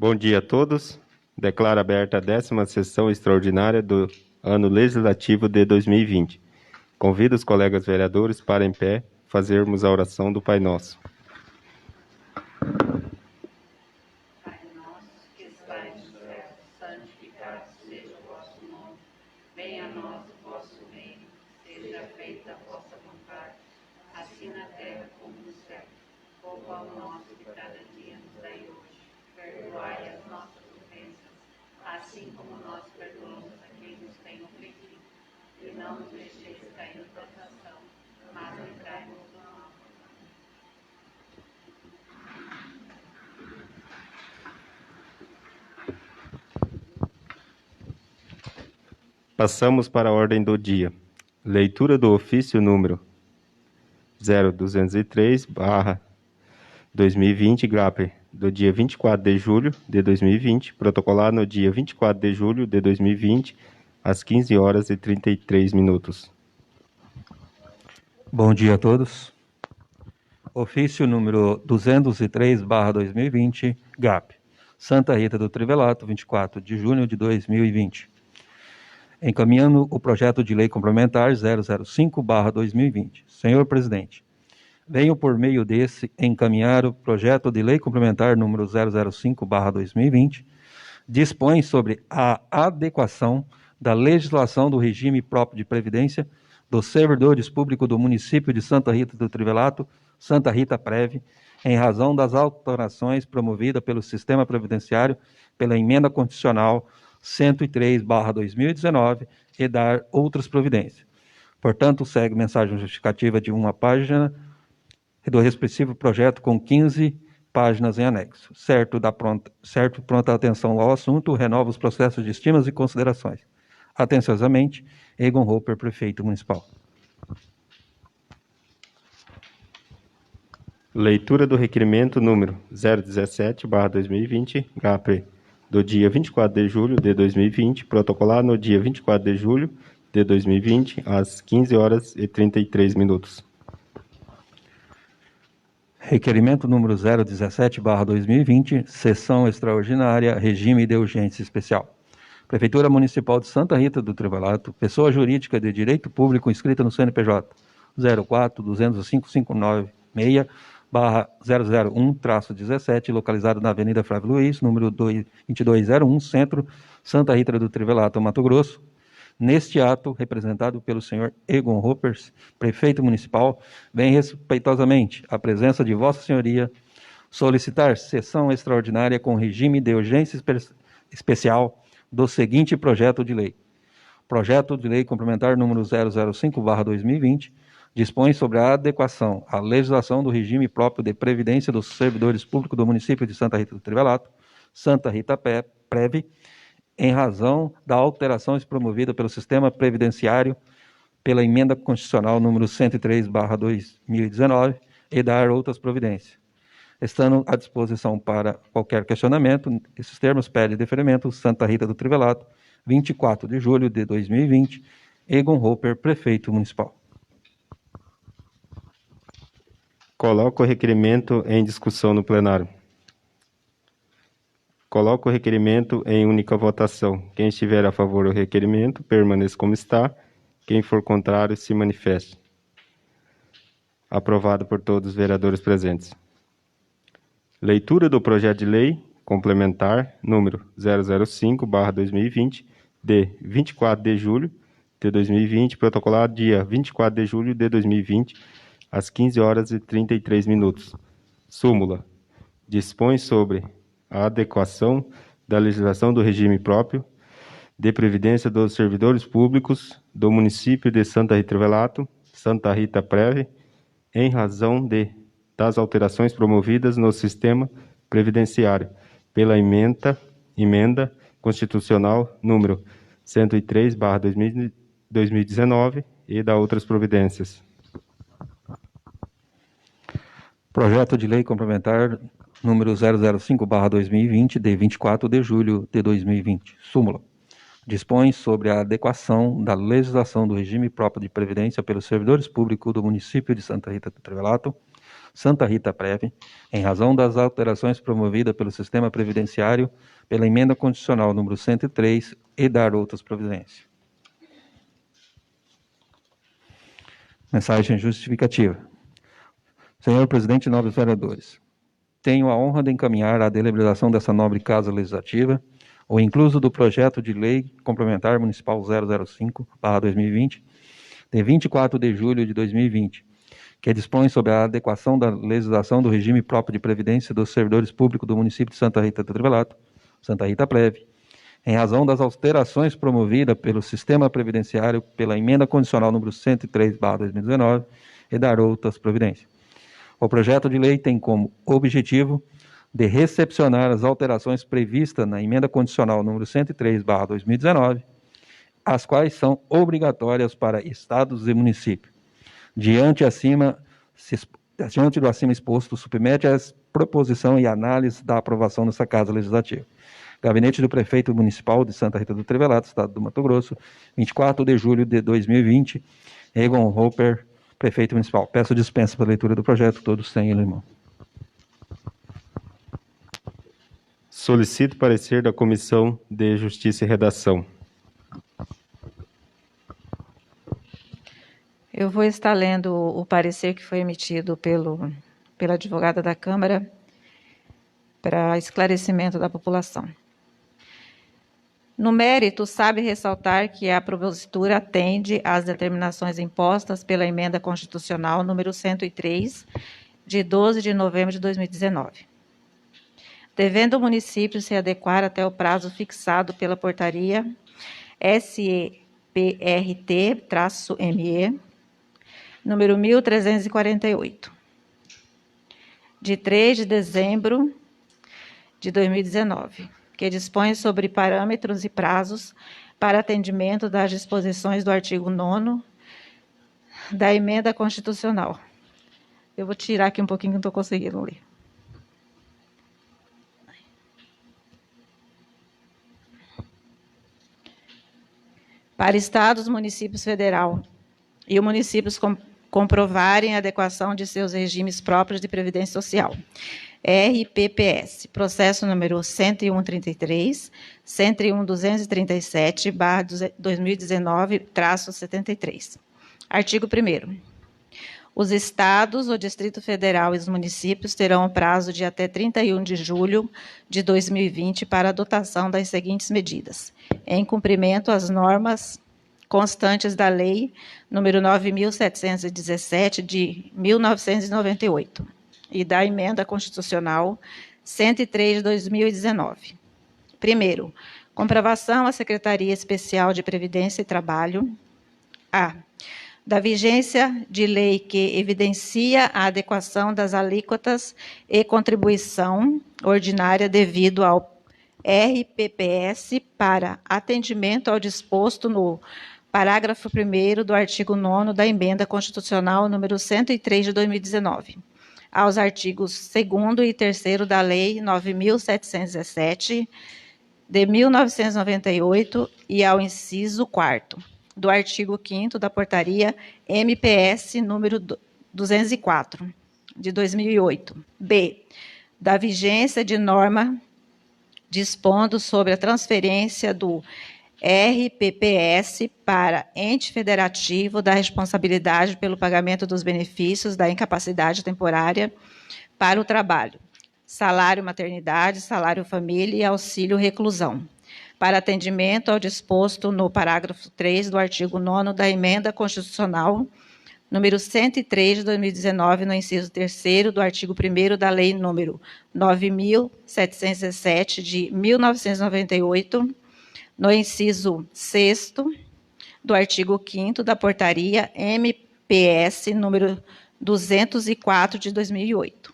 Bom dia a todos. Declaro aberta a 10ª sessão extraordinária do ano legislativo de 2020. Convido os colegas vereadores para, em pé, fazermos a oração do Pai Nosso. Pai nosso que estais no céu, santificado seja o vosso nome. Venha a nós o vosso reino, seja feita a vossa vontade, assim na terra como no céu. O pão nosso de cada dia nos dai hoje. Perdoai as nossas ofensas, assim como nós perdoamos a quem nos tem ofendido. E não nos deixeis cair em tentação, mas livrai-nos do mal. Passamos para a ordem do dia. Leitura do ofício número 0203/2020, GRAPE, do dia 24 de julho de 2020, protocolado no dia 24 de julho de 2020, às 15 horas e 33 minutos. Bom dia a todos. Ofício número 203/2020, GAP, Santa Rita do Trivelato, 24 de junho de 2020. Encaminhando o projeto de lei complementar 005/2020. Senhor Presidente, venho por meio desse encaminhar o projeto de lei complementar número 005/2020, dispõe sobre a adequação da legislação do regime próprio de previdência dos servidores públicos do município de Santa Rita do Trivelato, Santa Rita Prev, em razão das alterações promovidas pelo Sistema Previdenciário pela Emenda Constitucional 103/2019 e dar outras providências. Portanto, segue mensagem justificativa de 1 página do respectivo projeto com 15 páginas em anexo. Certo, pronta atenção ao assunto, renova os processos de estimas e considerações. Atenciosamente, Egon Roper, Prefeito Municipal. Leitura do requerimento número 017/2020, GAP, do dia 24 de julho de 2020, protocolado no dia 24 de julho de 2020, às 15 horas e 33 minutos. Requerimento número 017/2020, sessão extraordinária, regime de urgência especial. Prefeitura Municipal de Santa Rita do Trivelato, pessoa jurídica de direito público inscrita no CNPJ 04-20559/001-17, localizado na Avenida Flávio Luiz, número 2201, Centro, Santa Rita do Trivelato, Mato Grosso. Neste ato, representado pelo senhor Egon Roppers, Prefeito Municipal, vem respeitosamente a presença de Vossa Senhoria solicitar sessão extraordinária com regime de urgência especial do seguinte projeto de lei. Projeto de lei complementar número 005/2020, dispõe sobre a adequação à legislação do regime próprio de previdência dos servidores públicos do município de Santa Rita do Trivelato, Santa Rita Prev, em razão da alterações promovida pelo Sistema Previdenciário pela Emenda Constitucional número 103/2019 e dar outras providências. Estando à disposição para qualquer questionamento, esses termos pede deferimento Santa Rita do Trivelato, 24 de julho de 2020, Egon Roper, Prefeito Municipal. Coloco o requerimento em discussão no plenário. Coloco o requerimento em única votação. Quem estiver a favor do requerimento, permaneça como está. Quem for contrário, se manifeste. Aprovado por todos os vereadores presentes. Leitura do projeto de lei complementar número 005/2020, de 24 de julho de 2020, protocolado dia 24 de julho de 2020, às 15 horas e 33 minutos. Súmula. Dispõe sobre a adequação da legislação do regime próprio de previdência dos servidores públicos do município de Santa Rita do Trivelato, Santa Rita Prev, em razão das alterações promovidas no sistema previdenciário pela emenda constitucional número 103/2019 e da outras providências. Projeto de lei complementar número 005/2020, de 24 de julho de 2020. Súmula. Dispõe sobre a adequação da legislação do regime próprio de previdência pelos servidores públicos do município de Santa Rita do Trivelato, Santa Rita Prev, em razão das alterações promovidas pelo sistema previdenciário pela emenda constitucional número 103 e dar outras providências. Mensagem justificativa. Senhor presidente e nobres vereadores, tenho a honra de encaminhar à deliberação dessa nobre Casa Legislativa o incluso do projeto de lei complementar municipal 005/2020, de 24 de julho de 2020, que dispõe sobre a adequação da legislação do regime próprio de previdência dos servidores públicos do município de Santa Rita do Trivelato, Santa Rita Prev, em razão das alterações promovidas pelo sistema previdenciário pela emenda condicional número 103/2019 e dar outras providências. O projeto de lei tem como objetivo de recepcionar as alterações previstas na emenda condicional número 103/2019, as quais são obrigatórias para estados e municípios. Diante do acima exposto, submete a proposição e análise da aprovação dessa Casa Legislativa. Gabinete do Prefeito Municipal de Santa Rita do Trivelato, Estado do Mato Grosso, 24 de julho de 2020, Egon Hopper, Prefeito Municipal. Peço dispensa para a leitura do projeto, todos têm ele em mão. Solicito parecer da Comissão de Justiça e Redação. Eu vou estar lendo o parecer que foi emitido pela advogada da Câmara para esclarecimento da população. No mérito, sabe ressaltar que a propositura atende às determinações impostas pela Emenda Constitucional número 103, de 12 de novembro de 2019. Devendo o município se adequar até o prazo fixado pela portaria SEPRT-ME, número 1348, de 3 de dezembro de 2019, que dispõe sobre parâmetros e prazos para atendimento das disposições do artigo 9º da Emenda Constitucional. Eu vou tirar aqui um pouquinho que não estou conseguindo ler. Para estados, municípios federal e os municípios comprovarem a adequação de seus regimes próprios de previdência social. RPPS, processo número 10133, 101.237/2019-73. Artigo 1º. Os estados, o Distrito Federal e os municípios terão o prazo de até 31 de julho de 2020 para a adotação das seguintes medidas, em cumprimento às normas constantes da Lei número 9.717, de 1998, e da Emenda Constitucional 103 de 2019. Primeiro, comprovação à Secretaria Especial de Previdência e Trabalho, da vigência de lei que evidencia a adequação das alíquotas e contribuição ordinária devido ao RPPS para atendimento ao disposto no parágrafo 1º do artigo 9º da Emenda Constitucional número 103 de 2019, aos artigos 2º e 3º da Lei 9.717, de 1998, e ao inciso 4º do artigo 5º da Portaria MPS número 204, de 2008. B, da vigência de norma dispondo sobre a transferência do RPPS para ente federativo da responsabilidade pelo pagamento dos benefícios da incapacidade temporária para o trabalho, salário maternidade, salário família e auxílio reclusão, para atendimento ao disposto no parágrafo 3 do artigo 9º da Emenda Constitucional número 103 de 2019, no inciso 3º do artigo 1º da Lei número 9.717, de 1998, no inciso 6º do artigo 5º da Portaria MPS número 204 de 2008.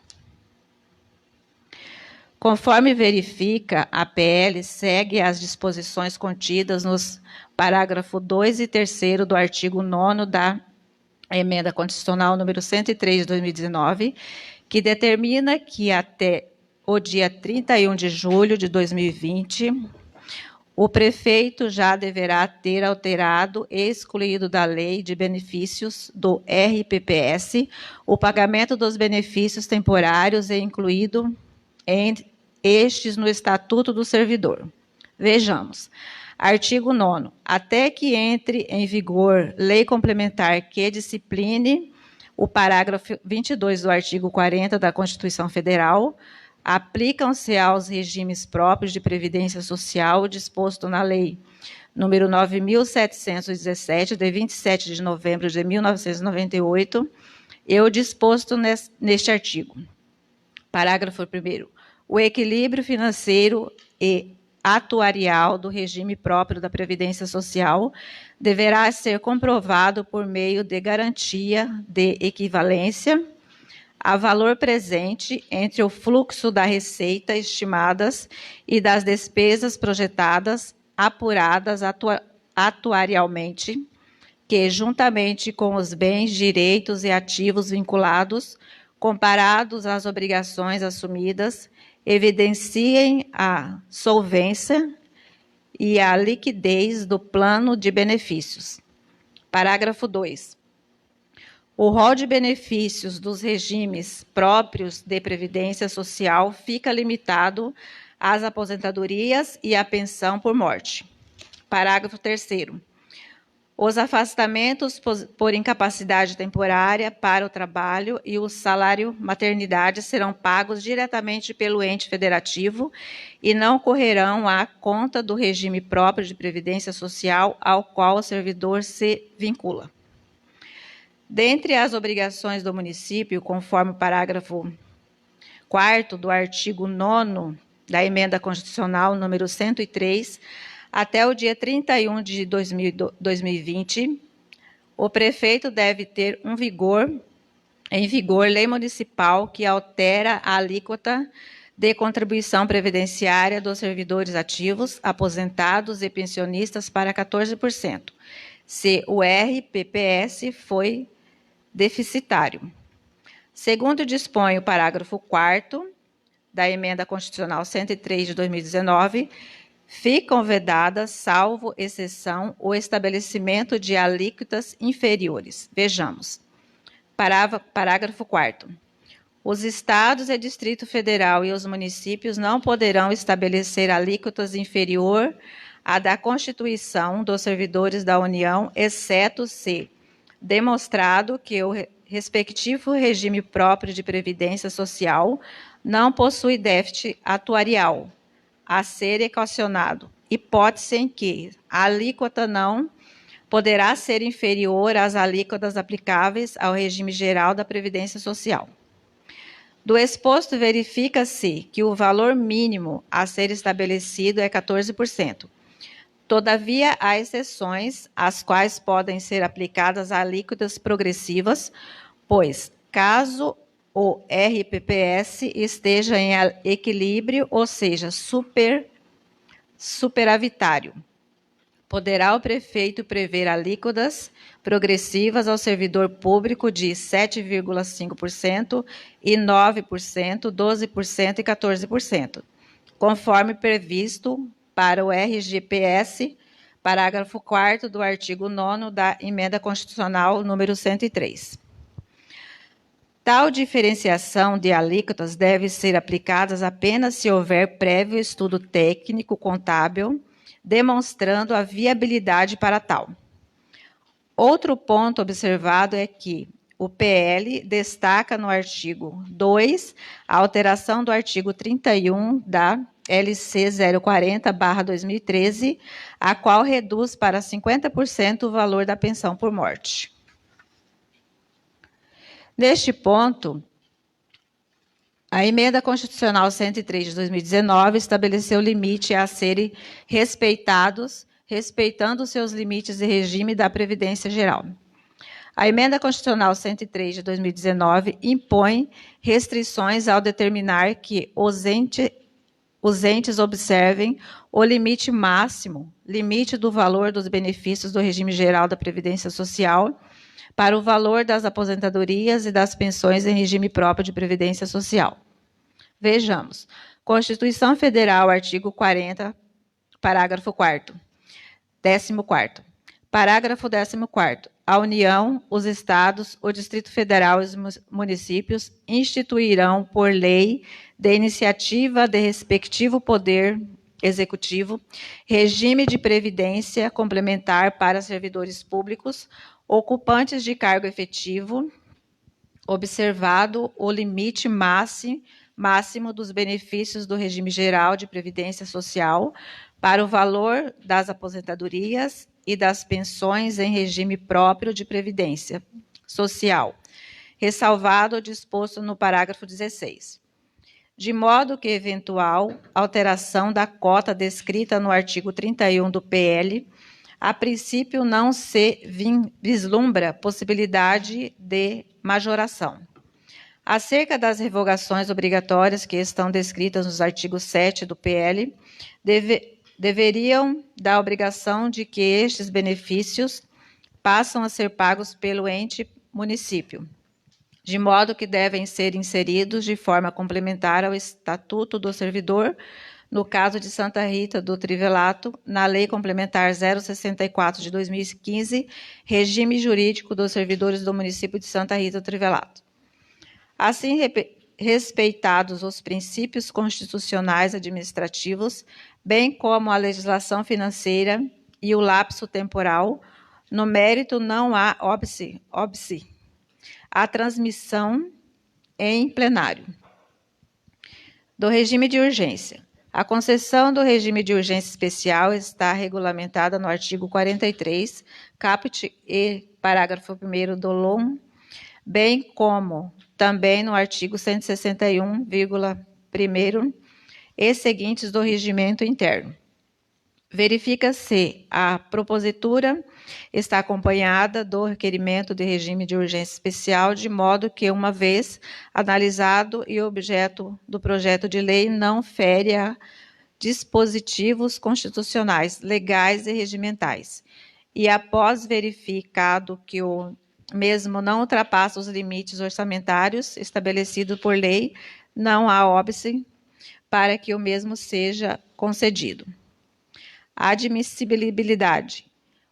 Conforme verifica, a PL segue as disposições contidas nos parágrafo 2 e 3º do artigo 9º da Emenda Constitucional número 103 de 2019, que determina que até o dia 31 de julho de 2020, o prefeito já deverá ter alterado e excluído da Lei de Benefícios do RPPS o pagamento dos benefícios temporários e incluído estes no Estatuto do Servidor. Vejamos. Artigo 9º. Até que entre em vigor lei complementar que discipline o parágrafo 22 do artigo 40 da Constituição Federal, aplicam-se aos regimes próprios de previdência social disposto na Lei número 9.717, de 27 de novembro de 1998, e o disposto neste artigo. Parágrafo 1º. O equilíbrio financeiro e atuarial do regime próprio da Previdência Social deverá ser comprovado por meio de garantia de equivalência a valor presente entre o fluxo da receita estimadas e das despesas projetadas, apuradas atuarialmente, que, juntamente com os bens, direitos e ativos vinculados, comparados às obrigações assumidas, evidenciem a solvência e a liquidez do plano de benefícios. Parágrafo 2. O rol de benefícios dos regimes próprios de previdência social fica limitado às aposentadorias e à pensão por morte. Parágrafo 3º. Os afastamentos por incapacidade temporária para o trabalho e o salário maternidade serão pagos diretamente pelo ente federativo e não correrão à conta do regime próprio de previdência social ao qual o servidor se vincula. Dentre as obrigações do município, conforme o parágrafo 4º do artigo 9º da Emenda Constitucional número 103, até o dia 31 de 2020, o prefeito deve ter em vigor lei municipal que altera a alíquota de contribuição previdenciária dos servidores ativos, aposentados e pensionistas para 14%, se o RPPS foi deficitário. Segundo dispõe o parágrafo 4º da Emenda Constitucional 103 de 2019, ficam vedadas, salvo exceção, o estabelecimento de alíquotas inferiores. Vejamos. Parágrafo 4º. Os Estados e Distrito Federal e os municípios não poderão estabelecer alíquotas inferior à da Constituição dos servidores da União, exceto se demonstrado que o respectivo regime próprio de previdência social não possui déficit atuarial a ser equacionado, hipótese em que a alíquota não poderá ser inferior às alíquotas aplicáveis ao regime geral da Previdência Social. Do exposto, verifica-se que o valor mínimo a ser estabelecido é 14%. Todavia, há exceções, às quais podem ser aplicadas alíquotas progressivas, pois, caso o RPPS esteja em equilíbrio, ou seja, superavitário, poderá o prefeito prever alíquotas progressivas ao servidor público de 7,5% e 9%, 12% e 14%, conforme previsto para o RGPS, parágrafo 4º do artigo 9º da Emenda Constitucional número 103. Tal diferenciação de alíquotas deve ser aplicada apenas se houver prévio estudo técnico contábil, demonstrando a viabilidade para tal. Outro ponto observado é que o PL destaca no artigo 2 a alteração do artigo 31 da LC 040/2013, a qual reduz para 50% o valor da pensão por morte. Neste ponto, a Emenda Constitucional 103 de 2019 estabeleceu limite a serem respeitados, respeitando seus limites de regime da Previdência Geral. A Emenda Constitucional 103 de 2019 impõe restrições ao determinar que os entes observem o limite máximo, limite do valor dos benefícios do regime geral da Previdência Social, para o valor das aposentadorias e das pensões em regime próprio de previdência social. Vejamos. Constituição Federal, artigo 40, Parágrafo 4º. 14º. Parágrafo 14º. A União, os Estados, o Distrito Federal e os municípios instituirão, por lei, de iniciativa de respectivo poder executivo, regime de previdência complementar para servidores públicos ocupantes de cargo efetivo, observado o limite máximo dos benefícios do regime geral de previdência social para o valor das aposentadorias e das pensões em regime próprio de previdência social, ressalvado o disposto no parágrafo 16. De modo que eventual alteração da cota descrita no artigo 31 do PL, a princípio não se vislumbra possibilidade de majoração. Acerca das revogações obrigatórias que estão descritas nos artigos 7 do PL, deveriam da obrigação de que estes benefícios passam a ser pagos pelo ente município, de modo que devem ser inseridos de forma complementar ao Estatuto do Servidor, no caso de Santa Rita do Trivelato, na Lei Complementar 064 de 2015, Regime Jurídico dos Servidores do Município de Santa Rita do Trivelato. Assim, respeitados os princípios constitucionais administrativos, bem como a legislação financeira e o lapso temporal, no mérito não há óbice a transmissão em plenário do regime de urgência. A concessão do regime de urgência especial está regulamentada no artigo 43, caput e parágrafo 1º do LOM, bem como também no artigo 161,1º e seguintes do regimento interno. Verifica-se a propositura está acompanhada do requerimento de regime de urgência especial, de modo que, uma vez analisado e objeto do projeto de lei, não fere a dispositivos constitucionais, legais e regimentais. E após verificado que o mesmo não ultrapassa os limites orçamentários estabelecidos por lei, não há óbice para que o mesmo seja concedido. Admissibilidade.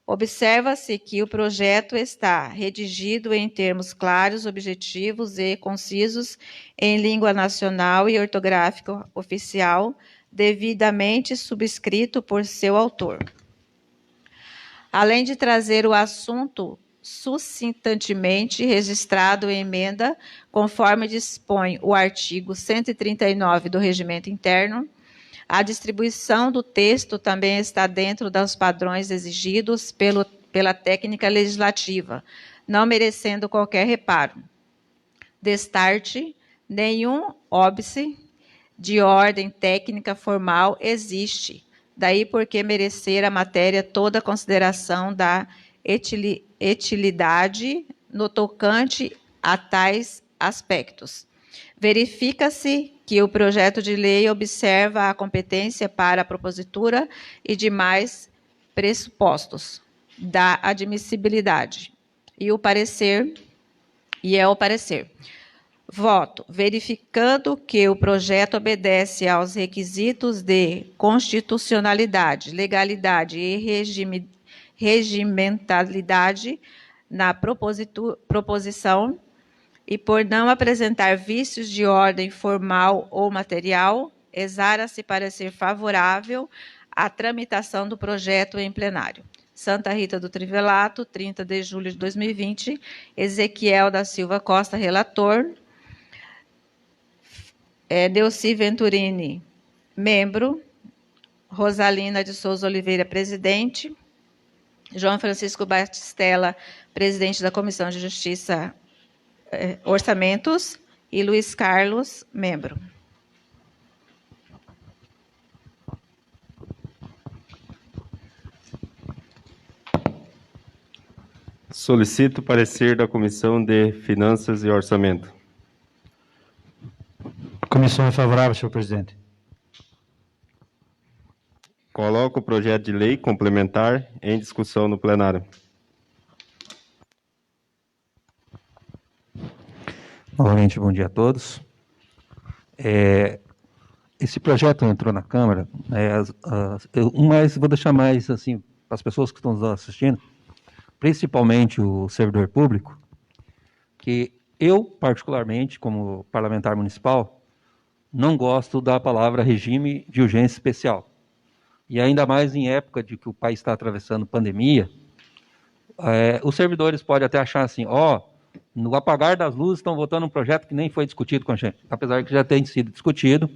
Observa-se que o projeto está redigido em termos claros, objetivos e concisos, em língua nacional e ortográfica oficial, devidamente subscrito por seu autor. Além de trazer o assunto sucintantemente registrado em emenda, conforme dispõe o artigo 139 do Regimento Interno, a distribuição do texto também está dentro dos padrões exigidos pela técnica legislativa, não merecendo qualquer reparo. Destarte, nenhum óbice de ordem técnica formal existe, daí porque merecer a matéria toda a consideração da utilidade no tocante a tais aspectos. Verifica-se que o projeto de lei observa a competência para a propositura e demais pressupostos da admissibilidade. E o parecer. Voto, verificando que o projeto obedece aos requisitos de constitucionalidade, legalidade e regimentalidade na proposição, e por não apresentar vícios de ordem formal ou material, exara-se parecer favorável à tramitação do projeto em plenário. Santa Rita do Trivelato, 30 de julho de 2020, Ezequiel da Silva Costa, relator, Delci Venturini, membro, Rosalina de Souza Oliveira, presidente, João Francisco Batistella, presidente da Comissão de Justiça, Orçamentos, e Luiz Carlos, membro. Solicito parecer da Comissão de Finanças e Orçamento. A comissão é favorável, senhor presidente. Coloco o projeto de lei complementar em discussão no plenário. Novamente, bom dia a todos. esse projeto entrou na Câmara, mas vou deixar mais assim para as pessoas que estão nos assistindo, principalmente o servidor público, que eu, particularmente, como parlamentar municipal, não gosto da palavra regime de urgência especial. E ainda mais em época de que o país está atravessando pandemia, os servidores podem até achar assim, no apagar das luzes estão votando um projeto que nem foi discutido com a gente, apesar de que já tem sido discutido,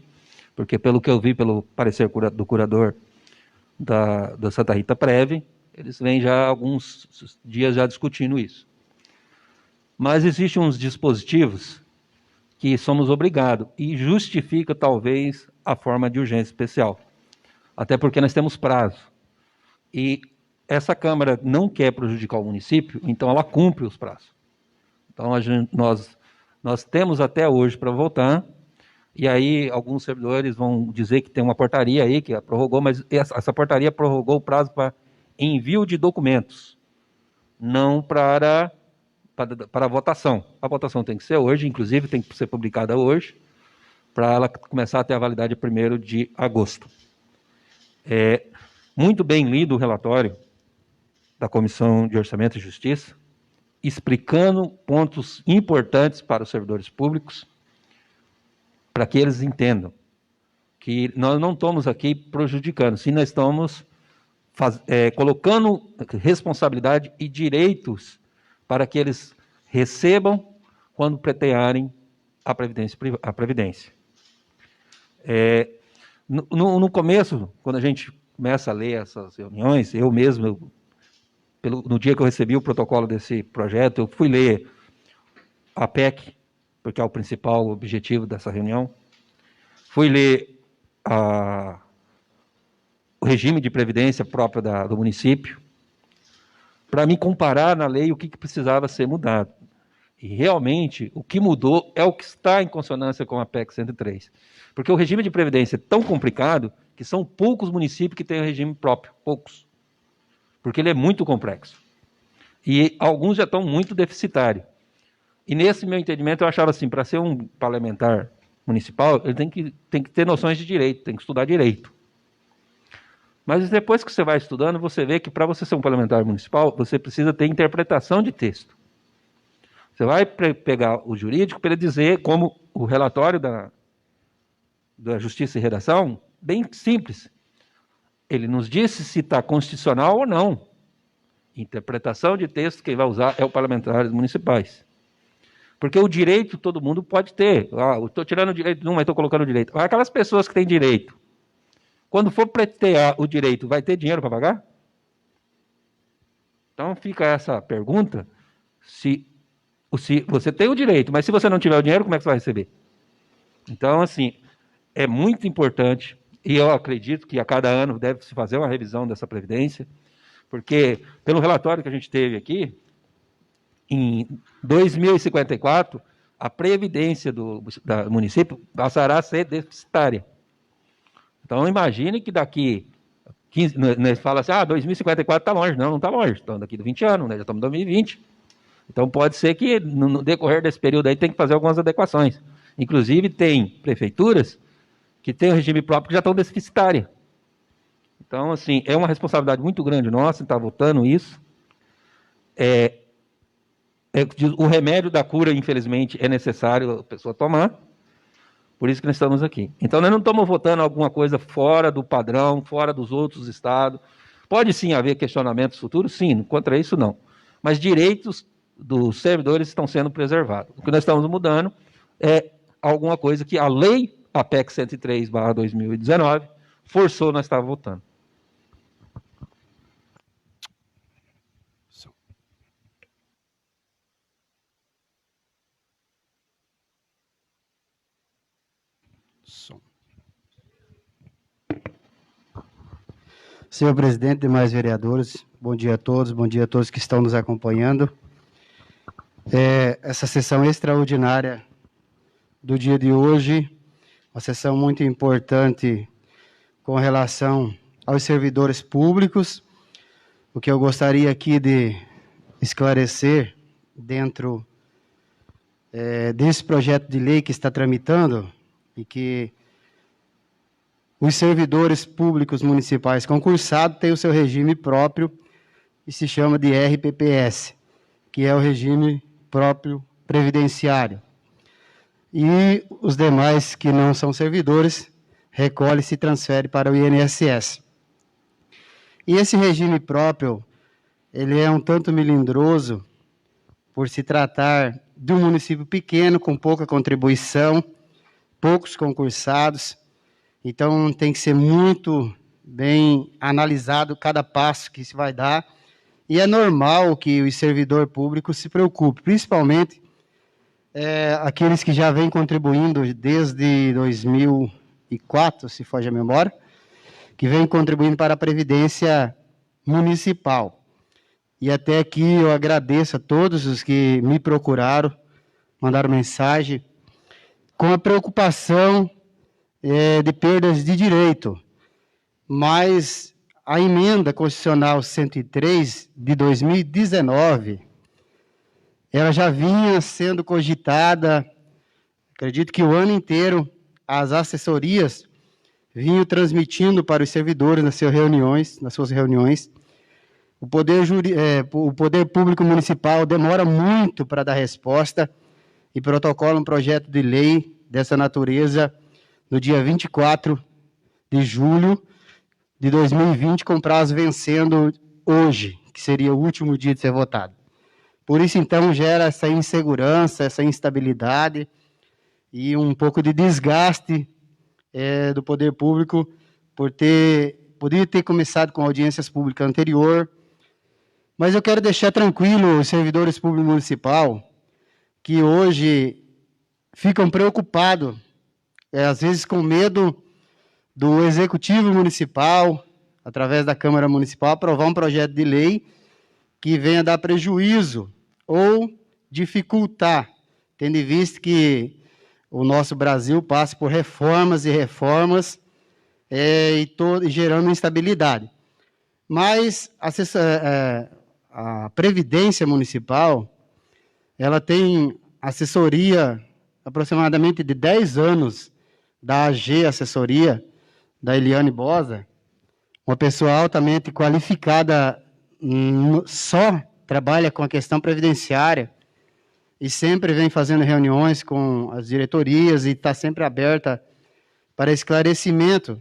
porque pelo que eu vi, pelo parecer do curador da Santa Rita Prev, eles vêm já há alguns dias já discutindo isso. Mas existem uns dispositivos que somos obrigados, e justifica talvez a forma de urgência especial, até porque nós temos prazo. E essa Câmara não quer prejudicar o município, então ela cumpre os prazos. Então nós temos até hoje para votar, e aí alguns servidores vão dizer que tem uma portaria aí que a prorrogou, mas essa portaria prorrogou o prazo para envio de documentos, não para a votação. A votação tem que ser hoje, inclusive tem que ser publicada hoje, para ela começar a ter a validade 1º de agosto. Muito bem lido o relatório da Comissão de Orçamento e Justiça, explicando pontos importantes para os servidores públicos, para que eles entendam que nós não estamos aqui prejudicando, sim, nós estamos colocando responsabilidade e direitos para que eles recebam quando pleitearem a Previdência. No começo, quando a gente começa a ler essas reuniões, eu mesmo, no dia que eu recebi o protocolo desse projeto, eu fui ler a PEC, porque é o principal objetivo dessa reunião, fui ler o regime de previdência próprio do município, para me comparar na lei o que precisava ser mudado. E realmente o que mudou é o que está em consonância com a PEC 103. Porque o regime de previdência é tão complicado que são poucos municípios que têm o regime próprio, poucos. Porque ele é muito complexo. E alguns já estão muito deficitários. E nesse meu entendimento eu achava assim, para ser um parlamentar municipal, ele tem que ter noções de direito, tem que estudar direito. Mas depois que você vai estudando, você vê que para você ser um parlamentar municipal, você precisa ter interpretação de texto. Você vai pegar o jurídico para ele dizer, como o relatório da Justiça e Redação, bem simples. Ele nos disse se está constitucional ou não. Interpretação de texto, quem vai usar é o parlamentares municipais. Porque o direito todo mundo pode ter. Eu estou tirando o direito de um, mas estou colocando o direito. Aquelas pessoas que têm direito, quando for pleitear o direito, vai ter dinheiro para pagar? Então fica essa pergunta, se você tem o direito, mas se você não tiver o dinheiro, como é que você vai receber? Então, assim, é muito importante, e eu acredito que a cada ano deve-se fazer uma revisão dessa Previdência, porque, pelo relatório que a gente teve aqui, em 2054, a Previdência do município passará a ser deficitária. Então, imagine que daqui 15, fala assim, 2054 está longe. Não está longe, estamos daqui a 20 anos, né? Já estamos em 2020. Então, pode ser que no decorrer desse período aí tem que fazer algumas adequações. Inclusive, tem prefeituras que têm um regime próprio que já estão deficitárias. Então, assim, é uma responsabilidade muito grande nossa estar votando isso. O remédio da cura, infelizmente, é necessário a pessoa tomar. Por isso que nós estamos aqui. Então, nós não estamos votando alguma coisa fora do padrão, fora dos outros estados. Pode sim haver questionamentos futuros? Sim, contra isso não. Mas direitos dos servidores estão sendo preservados. O que nós estamos mudando é alguma coisa que a lei, a PEC 103/2019, forçou nós estar votando. Senhor presidente, demais vereadores, bom dia a todos que estão nos acompanhando. Essa sessão extraordinária do dia de hoje, uma sessão muito importante com relação aos servidores públicos. O que eu gostaria aqui de esclarecer dentro desse projeto de lei que está tramitando e que os servidores públicos municipais concursados têm o seu regime próprio e se chama de RPPS, que é o regime próprio previdenciário. E os demais que não são servidores, recolhe-se e transfere para o INSS. E esse regime próprio, ele é um tanto melindroso, por se tratar de um município pequeno, com pouca contribuição, poucos concursados, então tem que ser muito bem analisado cada passo que se vai dar, e é normal que o servidor público se preocupe, principalmente aqueles que já vêm contribuindo desde 2004, se foge a memória, que vêm contribuindo para a Previdência Municipal. E até aqui eu agradeço a todos os que me procuraram, mandaram mensagem, com a preocupação de perdas de direito. Mas a emenda constitucional 103 de 2019, ela já vinha sendo cogitada, acredito que o ano inteiro, as assessorias vinham transmitindo para os servidores nas suas reuniões. O Poder Público Municipal demora muito para dar resposta e protocola um projeto de lei dessa natureza no dia 24 de julho de 2020, com prazo vencendo hoje, que seria o último dia de ser votado. Por isso, então, gera essa insegurança, essa instabilidade e um pouco de desgaste do poder público poderia ter começado com audiências públicas anterior, mas eu quero deixar tranquilo os servidores públicos municipais que hoje ficam preocupados, às vezes com medo do Executivo Municipal, através da Câmara Municipal, aprovar um projeto de lei que venha dar prejuízo ou dificultar, tendo em vista que o nosso Brasil passa por reformas e reformas e gerando instabilidade. Mas a Previdência Municipal, ela tem assessoria aproximadamente de 10 anos da AG Assessoria, da Eliane Bosa, uma pessoa altamente qualificada, só trabalha com a questão previdenciária e sempre vem fazendo reuniões com as diretorias e está sempre aberta para esclarecimento.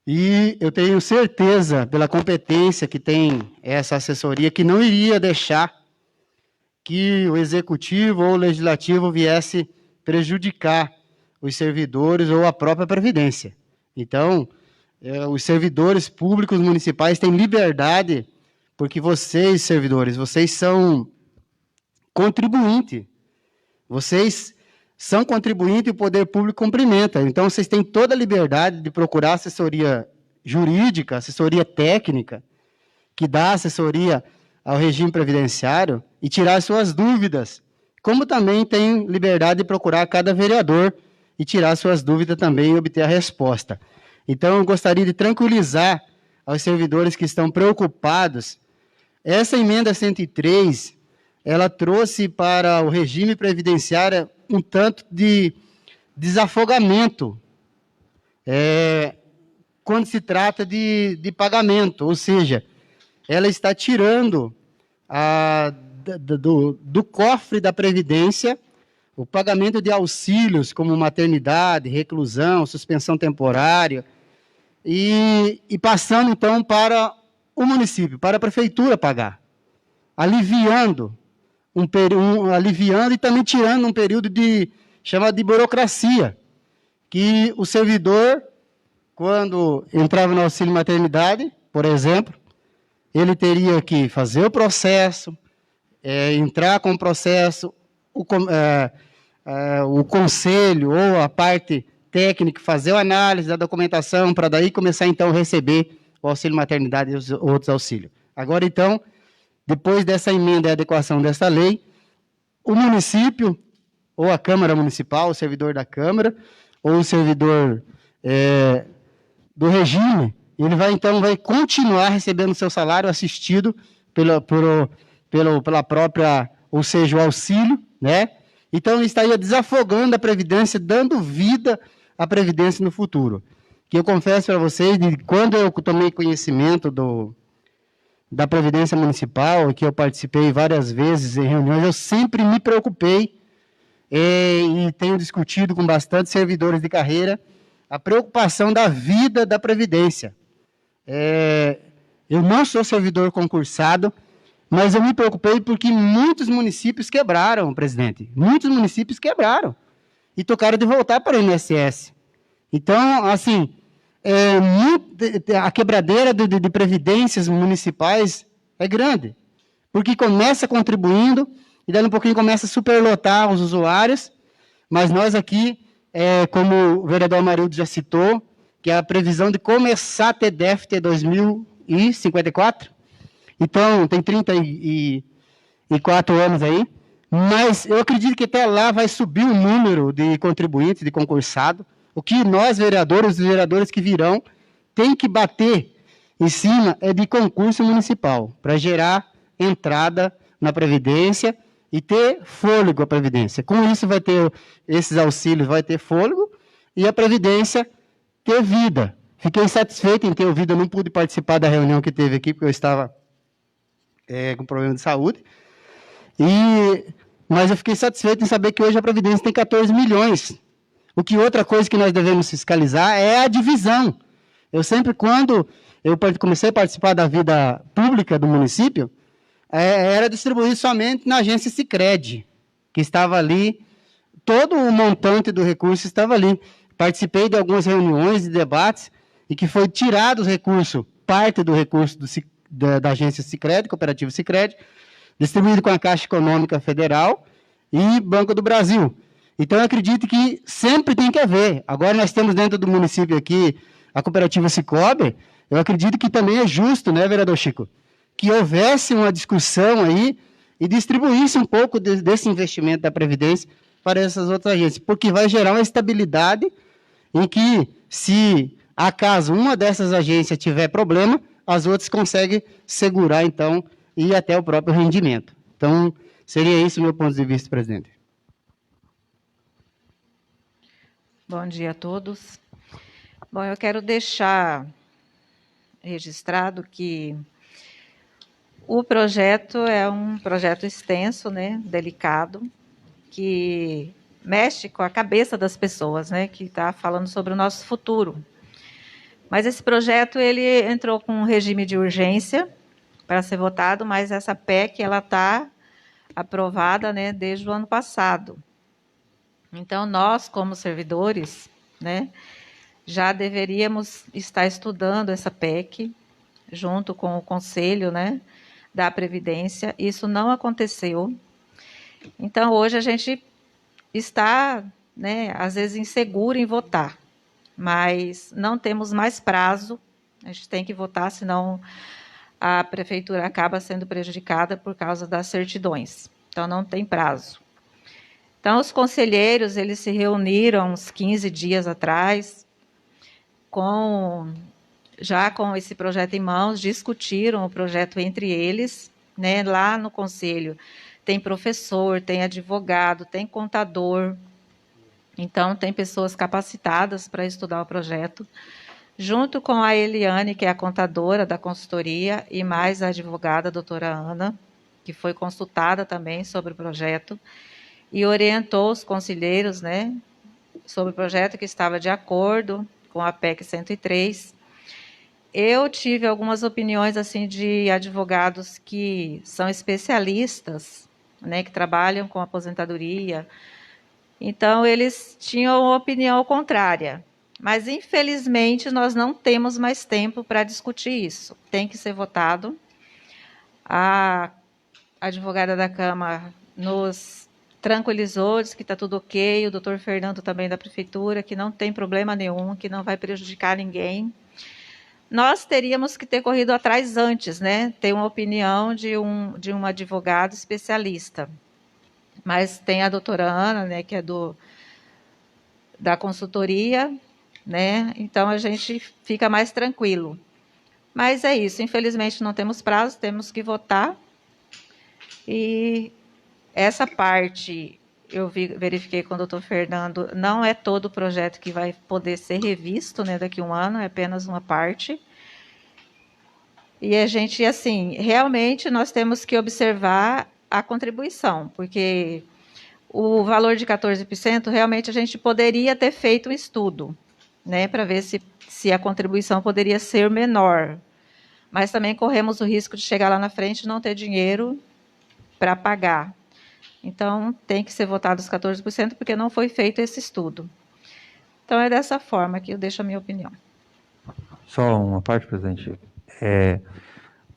E eu tenho certeza, pela competência que tem essa assessoria, que não iria deixar que o Executivo ou o Legislativo viesse prejudicar os servidores ou a própria Previdência. Então, os servidores públicos municipais têm liberdade, porque vocês, servidores, vocês são contribuinte. Vocês são contribuinte e o poder público cumprimenta. Então, vocês têm toda a liberdade de procurar assessoria jurídica, assessoria técnica, que dá assessoria ao regime previdenciário e tirar suas dúvidas, como também tem liberdade de procurar cada vereador e tirar suas dúvidas também e obter a resposta. Então, eu gostaria de tranquilizar aos servidores que estão preocupados. Essa emenda 103, ela trouxe para o regime previdenciário um tanto de desafogamento quando se trata de pagamento, ou seja, ela está tirando do cofre da Previdência o pagamento de auxílios como maternidade, reclusão, suspensão temporária, e passando então para o município, para a prefeitura pagar, aliviando e também tirando um período chamado de burocracia, que o servidor, quando entrava no auxílio maternidade, por exemplo, ele teria que fazer o processo, entrar com o processo, o conselho ou a parte técnica fazer a análise da documentação para daí começar então a receber o auxílio maternidade e os outros auxílios. Agora então, depois dessa emenda e adequação dessa lei, o município ou a Câmara Municipal, o servidor da Câmara ou o servidor do regime, ele vai continuar recebendo seu salário assistido pela própria, ou seja, o auxílio, né? Então, ele estaria desafogando a Previdência, dando vida à Previdência no futuro. que eu confesso para vocês, de quando eu tomei conhecimento da Previdência Municipal, que eu participei várias vezes em reuniões, eu sempre me preocupei e tenho discutido com bastante servidores de carreira a preocupação da vida da Previdência. Eu não sou servidor concursado, mas eu me preocupei porque muitos municípios quebraram, presidente. Muitos municípios quebraram e tocaram de voltar para o INSS. Então, assim, a quebradeira de previdências municipais é grande, porque começa contribuindo e daí um pouquinho começa a superlotar os usuários, mas nós aqui, como o vereador Amarildo já citou, que é a previsão de começar a ter déficit em 2054, então tem 34 anos aí, mas eu acredito que até lá vai subir o número de contribuintes, de concursados, o que nós, vereadores, os vereadores que virão, tem que bater em cima de concurso municipal, para gerar entrada na Previdência e ter fôlego a Previdência. Com isso vai ter, esses auxílios vai ter fôlego e a Previdência ter vida. Fiquei satisfeito em ter ouvido, eu não pude participar da reunião que teve aqui, porque eu estava com problema de saúde, mas eu fiquei satisfeito em saber que hoje a Previdência tem 14 milhões. O que outra coisa que nós devemos fiscalizar é a divisão. Eu sempre, quando eu comecei a participar da vida pública do município, era distribuído somente na agência Sicredi, que estava ali, todo o montante do recurso estava ali. Participei de algumas reuniões e debates, e que foi tirado os recursos, parte do recurso da agência Sicredi, cooperativa Sicredi, distribuído com a Caixa Econômica Federal e Banco do Brasil. Então, eu acredito que sempre tem que haver. Agora, nós temos dentro do município aqui a cooperativa Cicobi. Eu acredito que também é justo, né, vereador Chico, que houvesse uma discussão aí e distribuísse um pouco desse investimento da Previdência para essas outras agências, porque vai gerar uma estabilidade em que, se acaso uma dessas agências tiver problema, as outras conseguem segurar, então, e até o próprio rendimento. Então, seria esse o meu ponto de vista, presidente. Bom dia a todos. Bom, eu quero deixar registrado que o projeto é um projeto extenso, né, delicado, que mexe com a cabeça das pessoas, né, que está falando sobre o nosso futuro. Mas esse projeto, ele entrou com um regime de urgência para ser votado, mas essa PEC, ela está aprovada, né, desde o ano passado. Então, nós, como servidores, né, já deveríamos estar estudando essa PEC, junto com o Conselho, né, da Previdência. Isso não aconteceu. Então, hoje a gente está, né, às vezes, inseguro em votar, mas não temos mais prazo. A gente tem que votar, senão a prefeitura acaba sendo prejudicada por causa das certidões. Então, não tem prazo. Então, os conselheiros, eles se reuniram uns 15 dias atrás, já com esse projeto em mãos, discutiram o projeto entre eles, né? Lá no conselho tem professor, tem advogado, tem contador, então tem pessoas capacitadas para estudar o projeto, junto com a Eliane, que é a contadora da consultoria, e mais a advogada, a doutora Ana, que foi consultada também sobre o projeto, e orientou os conselheiros, né, sobre o projeto, que estava de acordo com a PEC 103. Eu tive algumas opiniões assim de advogados que são especialistas, né, que trabalham com aposentadoria. Então, eles tinham uma opinião contrária. Mas, infelizmente, nós não temos mais tempo para discutir isso. Tem que ser votado. A advogada da Câmara nos tranquilizou, disse que está tudo ok, o doutor Fernando também da Prefeitura, que não tem problema nenhum, que não vai prejudicar ninguém. Nós teríamos que ter corrido atrás antes, né? Ter uma opinião de um advogado especialista. Mas tem a doutora Ana, né, que é da consultoria, né? Então, a gente fica mais tranquilo. Mas é isso, infelizmente não temos prazo, temos que votar. E essa parte verifiquei com o doutor Fernando, não é todo o projeto que vai poder ser revisto, né, daqui a um ano, é apenas uma parte. E a gente, assim, realmente nós temos que observar a contribuição, porque o valor de 14%, realmente a gente poderia ter feito um estudo, né, para ver se a contribuição poderia ser menor. Mas também corremos o risco de chegar lá na frente e não ter dinheiro para pagar. Então, tem que ser votado os 14%, porque não foi feito esse estudo. Então, é dessa forma que eu deixo a minha opinião. Só uma parte, presidente.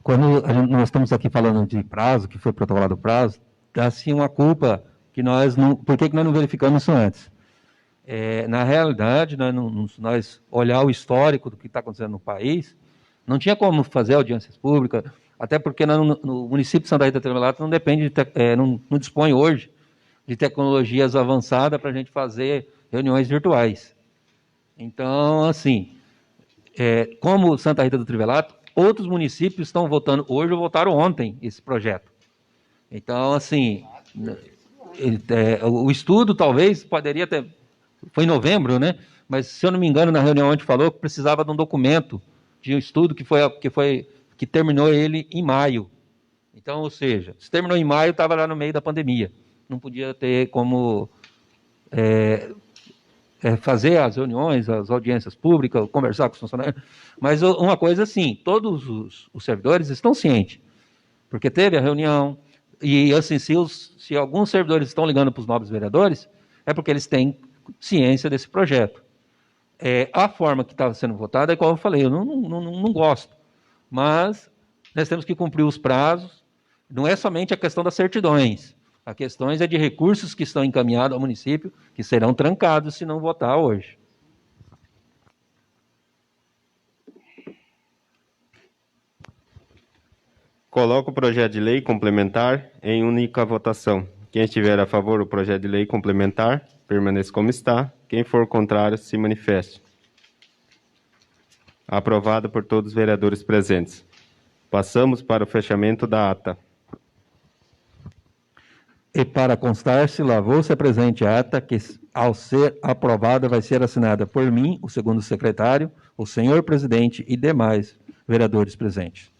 Quando nós estamos aqui falando de prazo, que foi protocolado o prazo, dá-se uma culpa que nós não... Por que nós não verificamos isso antes? Na realidade, nós olhar o histórico do que está acontecendo no país, não tinha como fazer audiências públicas, até porque no município de Santa Rita do Trevelato não depende, não dispõe hoje de tecnologias avançadas para a gente fazer reuniões virtuais. Então, assim, como Santa Rita do Trevelato, outros municípios estão votando hoje ou votaram ontem esse projeto. Então, assim, o estudo talvez poderia ter... Foi em novembro, né? Mas, se eu não me engano, na reunião onde falou que precisava de um documento de um estudo que terminou ele em maio. Então, ou seja, se terminou em maio, estava lá no meio da pandemia. Não podia ter como fazer as reuniões, as audiências públicas, conversar com os funcionários. Mas uma coisa assim, todos os servidores estão cientes, porque teve a reunião, e assim, se alguns servidores estão ligando para os nobres vereadores, é porque eles têm ciência desse projeto. A forma que estava sendo votada é como eu falei, eu não gosto, mas nós temos que cumprir os prazos, não é somente a questão das certidões, a questão é de recursos que estão encaminhados ao município, que serão trancados se não votar hoje. Coloco o projeto de lei complementar em única votação. Quem estiver a favor do projeto de lei complementar, permaneça como está. Quem for contrário, se manifeste. Aprovado por todos os vereadores presentes. Passamos para o fechamento da ata. E para constar-se, lavou-se a presente ata, que, ao ser aprovada, vai ser assinada por mim, o segundo secretário, o senhor presidente e demais vereadores presentes.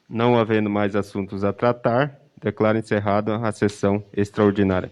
Não havendo mais assuntos a tratar, declaro encerrada a sessão extraordinária.